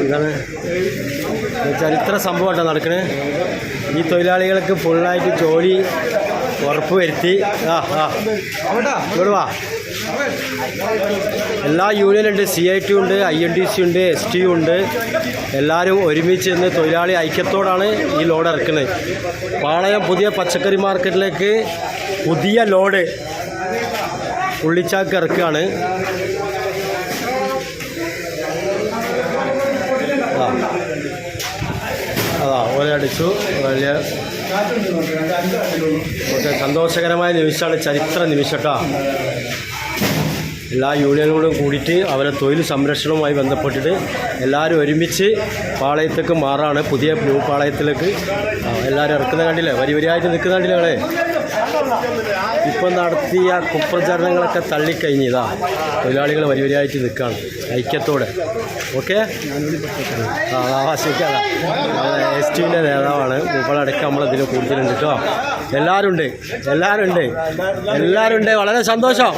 എന്താണ് ചരിത്ര സംഭവമായിട്ടാണ് നടക്കണേ. ഈ തൊഴിലാളികൾക്ക് ഫുള്ളായിട്ട് ജോലി ഉറപ്പ് വരുത്തി. ഇവിടെ വാ. എല്ലാ യൂണിയനുണ്ട്, CIT ഉണ്ട്, INTC ഉണ്ട്, STU ഉണ്ട്. എല്ലാവരും ഒരുമിച്ച് നിന്ന് തൊഴിലാളി ഐക്യത്തോടാണ് ഈ ലോഡ് ഇറക്കുന്നത്. പാളയം പുതിയ പച്ചക്കറി മാർക്കറ്റിലേക്ക് പുതിയ ലോഡ് ഉള്ളിച്ചാക്ക് ഇറക്കുകയാണ്. ഓലടിച്ചു. വലിയ സന്തോഷകരമായ നിമിഷമാണ്, ചരിത്ര നിമിഷം കേട്ടോ. എല്ലാ യൂണിയനുകളും കൂടിയിട്ട് അവരെ തൊഴിൽ സംരക്ഷണവുമായി ബന്ധപ്പെട്ടിട്ട് എല്ലാവരും ഒരുമിച്ച് പാളയത്തേക്ക് മാറാണ്, പുതിയ ബ്ലൂ പാളയത്തിലേക്ക് എല്ലാവരും ഇറക്കുന്ന കണ്ടില്ലേ, വരിയായിട്ട് നിൽക്കുന്ന കണ്ടില്ലേ ഞങ്ങളെ. ഇപ്പം നടത്തിയ കുപ്രചരണങ്ങളൊക്കെ തള്ളിക്കഴിഞ്ഞതാ, തൊഴിലാളികൾ വരിയായിട്ട് നിൽക്കുകയാണ് ഐക്യത്തോടെ. ഓക്കെ, ശരിക്കാണ്. STUവിൻ്റെ നേതാവാണ്. മൂപ്പളടക്കം നമ്മളതിൽ കൂടുതലുണ്ട് കേട്ടോ. എല്ലാവരും ഉണ്ട്. വളരെ സന്തോഷം.